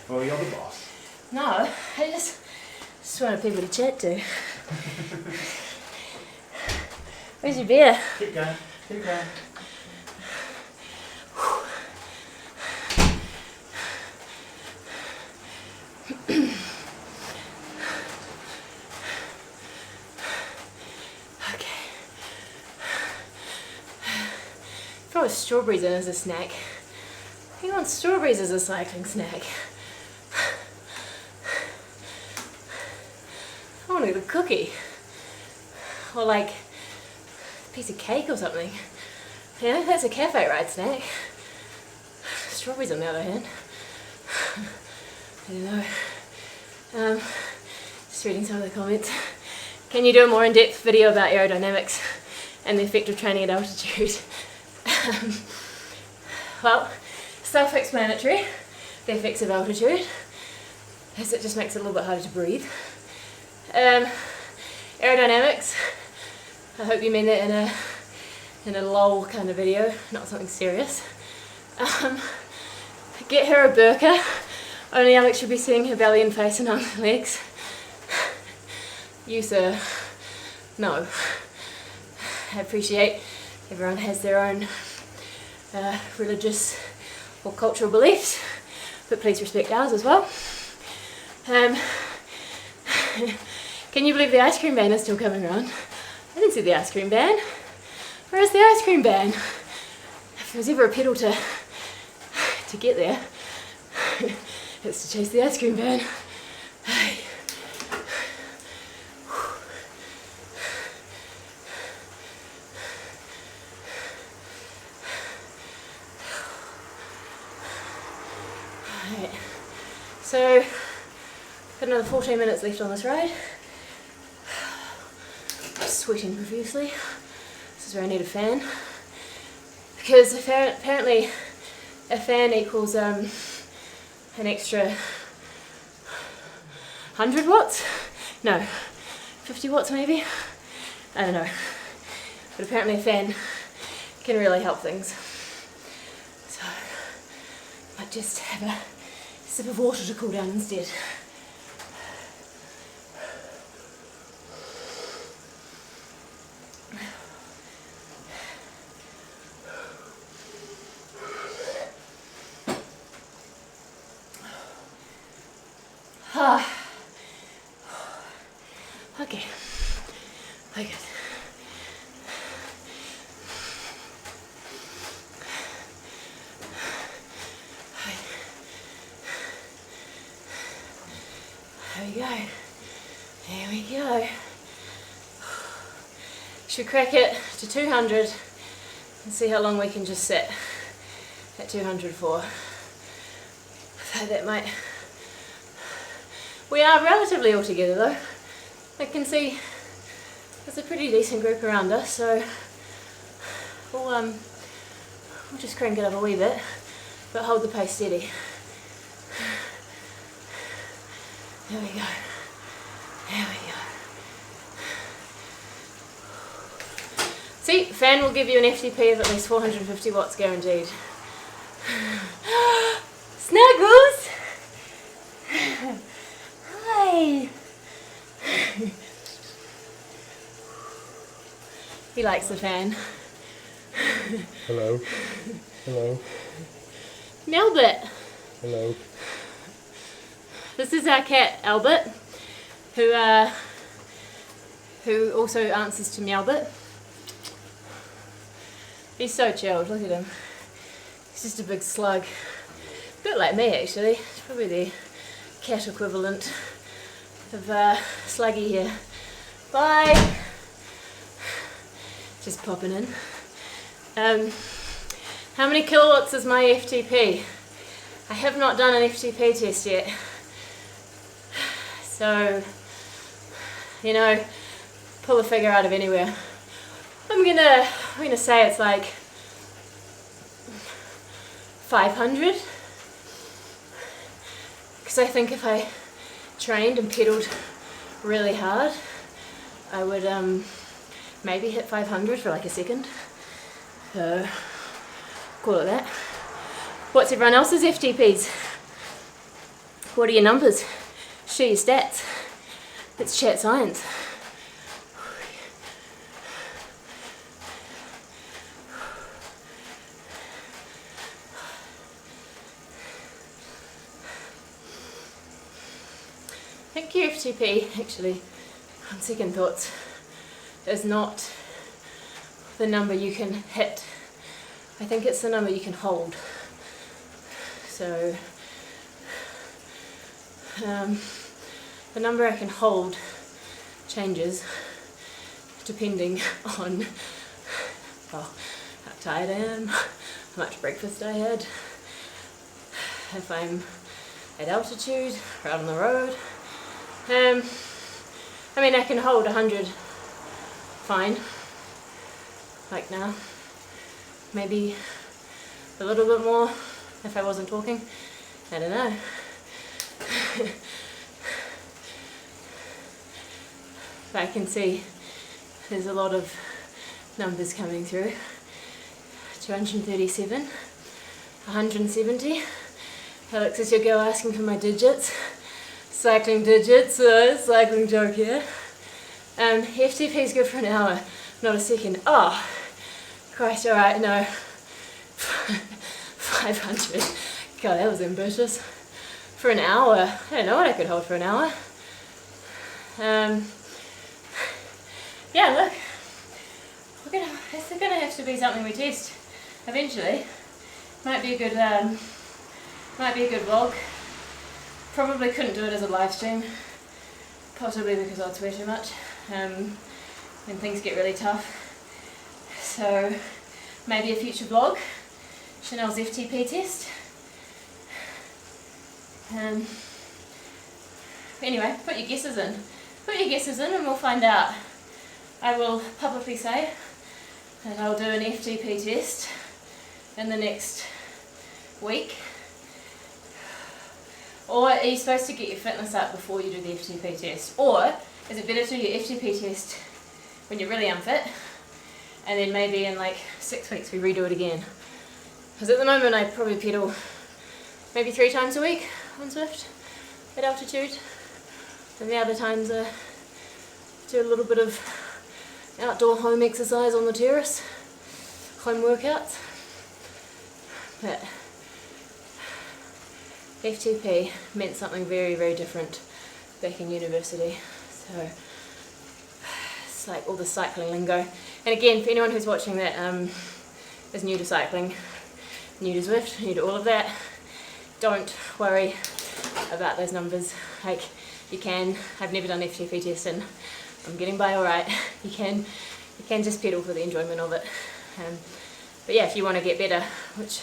Well, you're the boss. No, I just wanted people to chat to. Where's your beer? Keep going, keep going. Throw strawberries in as a snack. Who wants strawberries as a cycling snack? I want a cookie. Or like a piece of cake or something. Yeah, that's a cafe ride snack. Strawberries on the other hand. I don't know. Just reading some of the comments. Can you do a more in-depth video about aerodynamics and the effect of training at altitude? Well, self-explanatory, the effects of altitude, as it just makes it a little bit harder to breathe. Aerodynamics, I hope you mean that in a lull kind of video, not something serious. Get her a burqa. Only Alex should be seeing her belly and face and arms and legs. You, sir, no. I appreciate everyone has their own religious or cultural beliefs, but please respect ours as well. Can you believe the ice cream van is still coming around? I didn't see the ice cream van. Where is the ice cream van? If there was ever a pedal to get there, it's to chase the ice cream van. Right. So, got another 14 minutes left on this ride. I'm sweating profusely. This is where I need a fan. Because apparently a fan equals an extra 100 watts? No, 50 watts maybe? I don't know. But apparently a fan can really help things. So I might just have a sip of water to cool down instead. Okay. Okay. There we go. There we go. Should crack it to 200 and see how long we can just sit at 200 for. So that might... We are relatively all together though. I can see there's a pretty decent group around us, so we'll just crank it up a wee bit, but hold the pace steady. There we go. There we go. See, fan will give you an FTP of at least 450 watts guaranteed. Snuggles! Hi! He likes the fan. Hello. Hello. Melbert! Hello. This is our cat Albert, who also answers to Melbert. He's so chilled, look at him. He's just a big slug. A bit like me actually. It's probably the cat equivalent of Sluggy here. Bye! Just popping in. How many kilowatts is my FTP? I have not done an FTP test yet. So, you know, pull a figure out of anywhere. I'm gonna say it's like 500. Because I think if I trained and pedaled really hard, I would maybe hit 500 for like a second. So, call it that. What's everyone else's FTPs? What are your numbers? Share your stats. Let's chat science. I think your FTP, actually, on second thoughts, is not the number you can hit. I think it's the number you can hold. So, the number I can hold changes depending on, well, how tired I am, how much breakfast I had, if I'm at altitude or out on the road. I mean, I can hold 100 fine, like now. Maybe a little bit more if I wasn't talking. I don't know. But I can see there's a lot of numbers coming through. 237, 170. Alex is your girl asking for my digits. Cycling digits, cycling joke here. FTP is good for an hour, not a second. Oh, Christ, alright, no. 500. God, that was ambitious. For an hour. I don't know what I could hold for an hour. Yeah, look. It's gonna have to be something we test eventually. Might be a good vlog. Probably couldn't do it as a live stream. Possibly because I'd swear too much. When things get really tough. So maybe a future vlog. Chanel's FTP test. Anyway, put your guesses in. Put your guesses in and we'll find out. I will publicly say that I'll do an FTP test in the next week. Or are you supposed to get your fitness up before you do the FTP test? Or is it better to do your FTP test when you're really unfit and then maybe in like 6 weeks we redo it again? Because at the moment I probably pedal maybe 3 times a week on Zwift at altitude. And the other times I do a little bit of outdoor home exercise on the terrace, home workouts. But FTP meant something very, very different back in university. So it's like all the cycling lingo. And again, for anyone who's watching that is new to cycling, new to Zwift, new to all of that, don't worry about those numbers. Like, you can, I've never done FTP testing, I'm getting by alright. You can just pedal for the enjoyment of it. But yeah, if you want to get better, which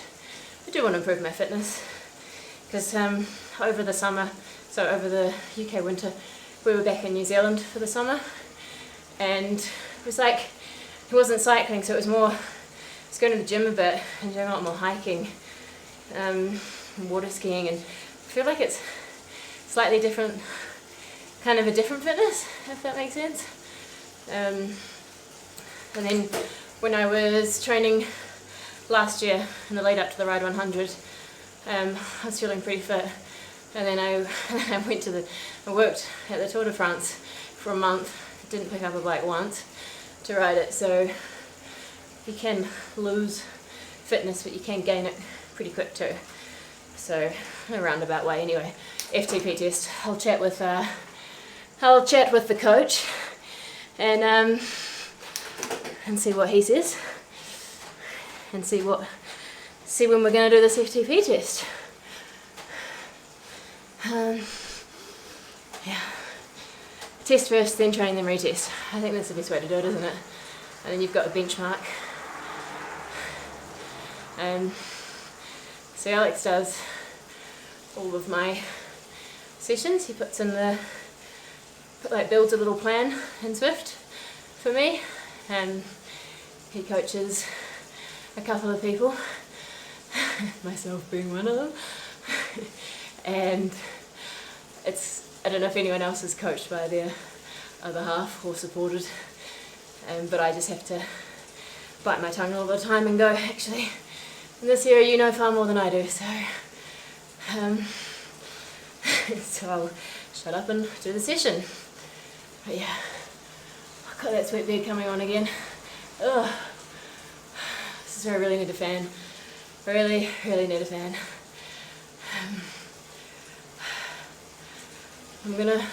I do want to improve my fitness, because over the summer, so over the UK winter, we were back in New Zealand for the summer, and it was like, it wasn't cycling, so it was more, I was going to the gym a bit and doing a lot more hiking, water skiing, and I feel like it's slightly different, kind of a different fitness, if that makes sense. And then when I was training last year in the lead up to the Ride 100, I was feeling pretty fit, and then I worked at the Tour de France for a month, didn't pick up a bike once to ride it, so you can lose fitness but you can gain it pretty quick too. So in a roundabout way anyway. FTP test, I'll chat with the coach and see what he says and see when we're going to do this FTP test. Yeah, test first, then train, then retest. I think that's the best way to do it, isn't it? And then you've got a benchmark. So Alex does all of my sessions. He puts in builds a little plan in Zwift for me, and he coaches a couple of people, myself being one of them. And I don't know if anyone else is coached by their other half or supported, but I just have to bite my tongue all the time and go, actually, in this area you know far more than I do, so so I'll shut up and do the session. But yeah, I've got that sweat beard coming on again. Ugh. This is where I really need a fan. Really, really need a fan. I'm going to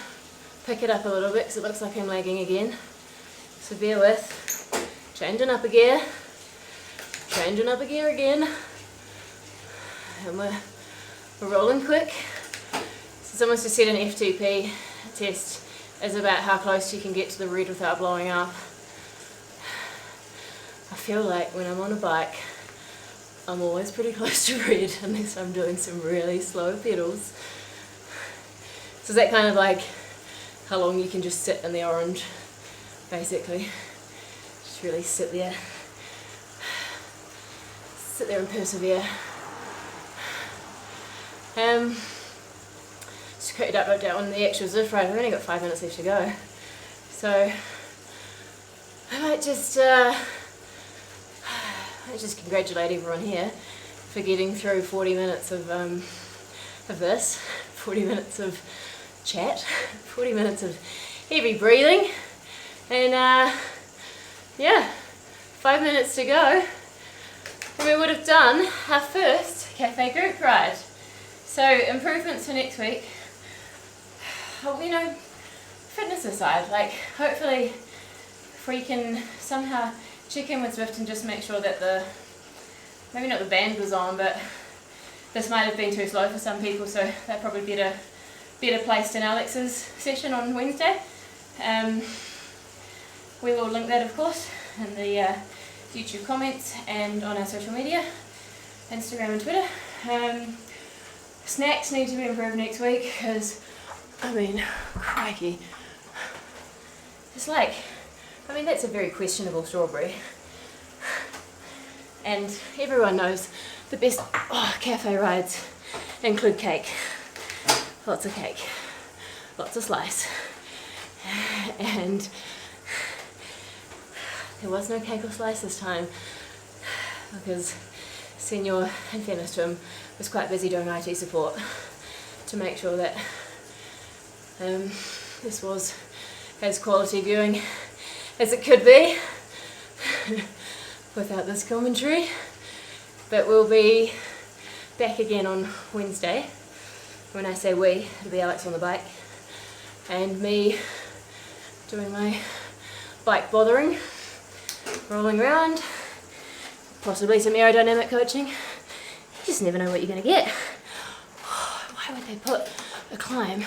pick it up a little bit because it looks like I'm lagging again. So bear with. Changing up a gear. Changing up a gear again. And we're rolling quick. So someone's just said an FTP test is about how close you can get to the red without blowing up. I feel like when I'm on a bike, I'm always pretty close to red unless I'm doing some really slow pedals. So is that kind of like how long you can just sit in the orange, basically. Just really sit there and persevere. Just a quick update on the actual Zwift ride. I've only got 5 minutes left to go, so I might just congratulate everyone here for getting through 40 minutes of this, 40 minutes of chat, 40 minutes of heavy breathing, and yeah, 5 minutes to go, and we would have done our first cafe group ride. So improvements for next week. You know, fitness aside, like hopefully if we can somehow check in with Zwift and just make sure that maybe not the band was on, but this might have been too slow for some people, so they're probably better placed in Alex's session on Wednesday. We will link that, of course, in the YouTube comments and on our social media, Instagram and Twitter. Snacks need to be improved next week, because, I mean, crikey. It's like, I mean, that's a very questionable strawberry. And everyone knows the best cafe rides include cake. Lots of cake. Lots of slice. And there was no cake or slice this time, because Senor, in fairness to him, was quite busy doing IT support to make sure that this was as quality viewing as it could be without this commentary. But we'll be back again on Wednesday. When I say we, it'll be Alex on the bike and me doing my bike bothering, rolling around, possibly some aerodynamic coaching. You just never know what you're going to get. Why would they put a climb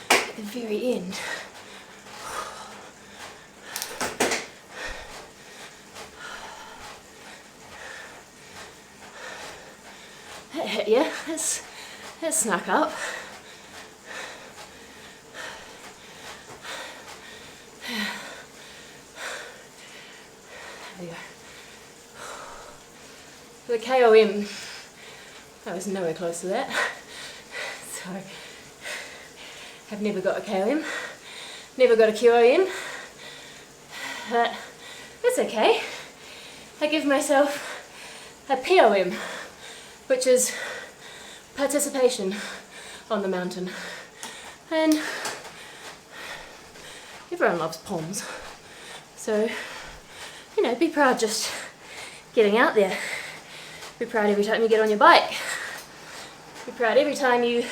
at the very end? That hit you. That snuck up. There we go. For the KOM, I was nowhere close to that. So, I've never got a KOM, never got a QOM, but that's okay. I give myself a POM, which is participation on the mountain. And everyone loves POMs. So, you know, be proud just getting out there. Be proud every time you get on your bike. Be proud every time you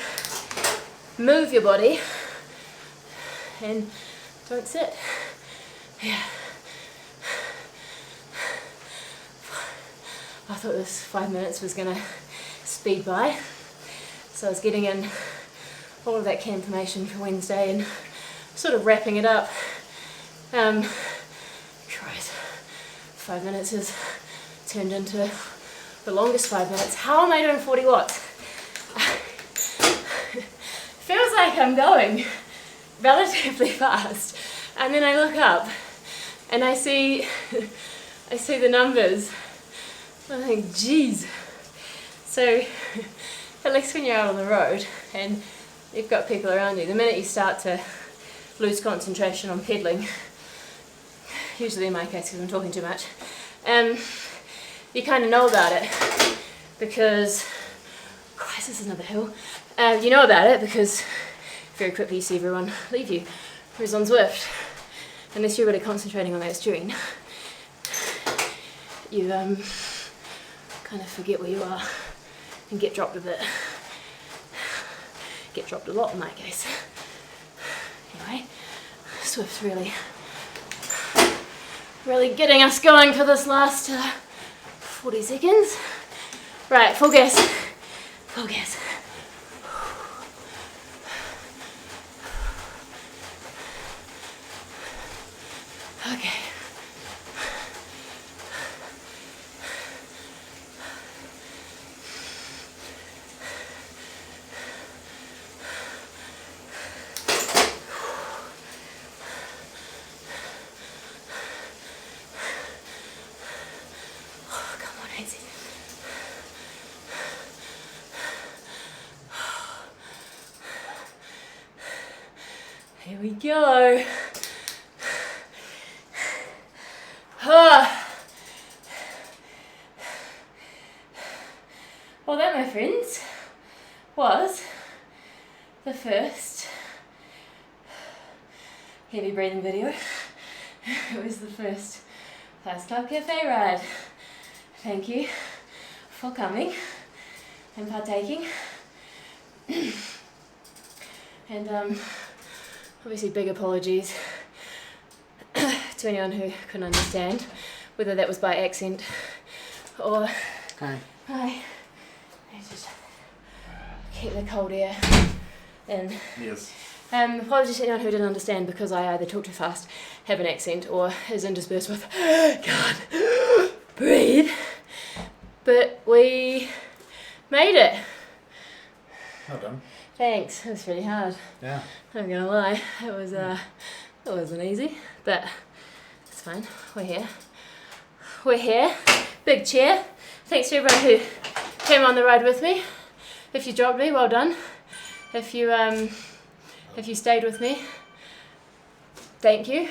move your body and don't sit. Yeah. I thought this 5 minutes was gonna speed by. So I was getting in all of that key information for Wednesday and sort of wrapping it up. Christ, 5 minutes has turned into the longest 5 minutes. How am I doing 40 watts? Feels like I'm going relatively fast. And then I look up and I see the numbers. I think, geez. So, at least when you're out on the road and you've got people around you, the minute you start to lose concentration on pedalling, usually in my case because I'm talking too much, you kind of know about it because, Christ, this is another hill. You know about it because very quickly you see everyone leave you. Whereas on Zwift, unless you're really concentrating on that steering, you kind of forget where you are and get dropped a bit. Get dropped a lot in my case. Anyway, Zwift's really getting us going for this last 40 seconds. Right, full gas. Full gas. Okay. Here we go. my friends, was the first heavy breathing video. It was the first Fast Club Cafe ride. Thank you for coming and partaking. And obviously big apologies to anyone who couldn't understand, whether that was by accent or... Hi. Hi. Let's just keep the cold air in. Yes. Apologies to anyone who didn't understand, because I either talk too fast, have an accent, or is interspersed with can't breathe. But we made it. Well done. Thanks. It was really hard. Yeah. I'm gonna lie. It wasn't easy, but it's fine. We're here. We're here. Big cheer. Thanks to everyone who came on the ride with me. If you dropped me, well done. If you stayed with me, thank you.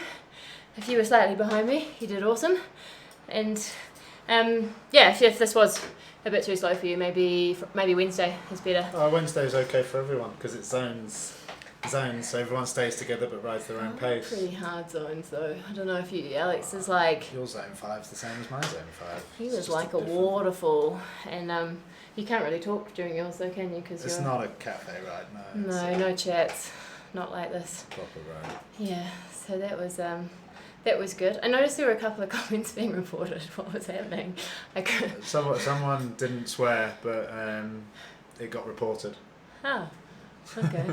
If you were slightly behind me, you did awesome. And yeah, if this was a bit too slow for you, maybe Wednesday is better. Wednesday's okay for everyone because it's zones, so everyone stays together but rides their own pace. Pretty hard zones though. I don't know if you, Alex is like... Your zone 5's the same as my zone 5. He was like a waterfall, and you can't really talk during yours though, can you? Because it's not a cafe ride, no. No, no chats, not like this. Proper ride. Yeah, so that was good. I noticed there were a couple of comments being reported. What was happening? Someone didn't swear, but it got reported. Oh, okay.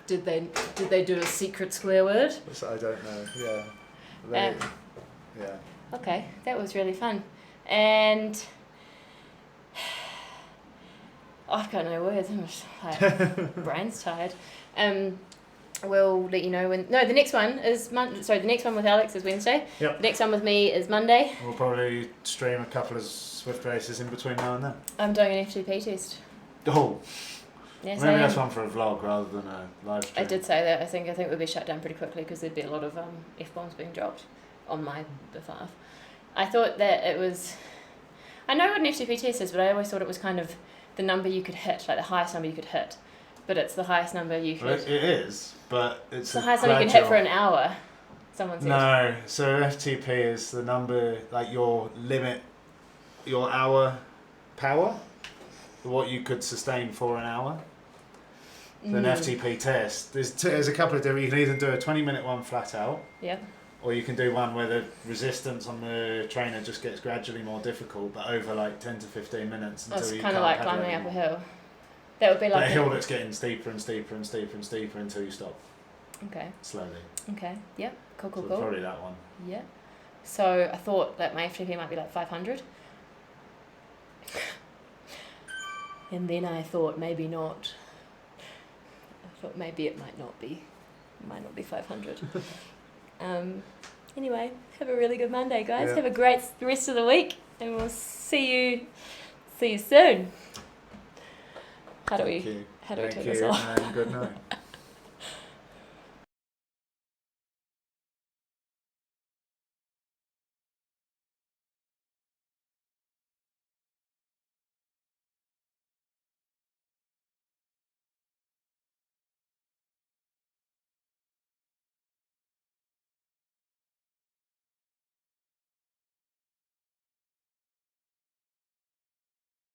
Did they do a secret swear word? So I don't know. Yeah. Yeah. Okay, that was really fun, and I've got no words. I'm just like brain's tired. We'll let you know when. No, the next one is the next one with Alex is Wednesday. Yep. The next one with me is Monday. We'll probably stream a couple of Swift races in between now and then. I'm doing an FTP test. Oh. Yes, Maybe I that's am. one for a vlog rather than a live stream. I did say that. I think we'll be shut down pretty quickly because there'd be a lot of F-bombs being dropped on my behalf. I thought that it was... I know what an FTP test is, but I always thought it was kind of the number you could hit, like the highest number you could hit. But it's the highest number you could... Well, it is, but it's the highest number you can hit for an hour, someone said. No, so FTP is the number, like your limit, your hour power, what you could sustain for an hour. So an FTP test, there's a couple of different, you can either do a 20-minute one flat out, Yep. or you can do one where the resistance on the trainer just gets gradually more difficult, but over like 10 to 15 minutes until It's you kind of can't like pedal climbing up a anymore. hill. That would be like But a hill that's getting steeper and steeper and steeper and steeper until you stop Okay. slowly. Okay. Yep. Cool. So probably that one. Yeah. So I thought that my FTP might be like 500. And then I thought maybe not. I thought maybe it might not be. It might not be 500. Anyway, have a really good Monday, guys. Yeah. Have a great rest of the week, and we'll see you soon. How do we Thank you. turn Thank this you, off? and good night.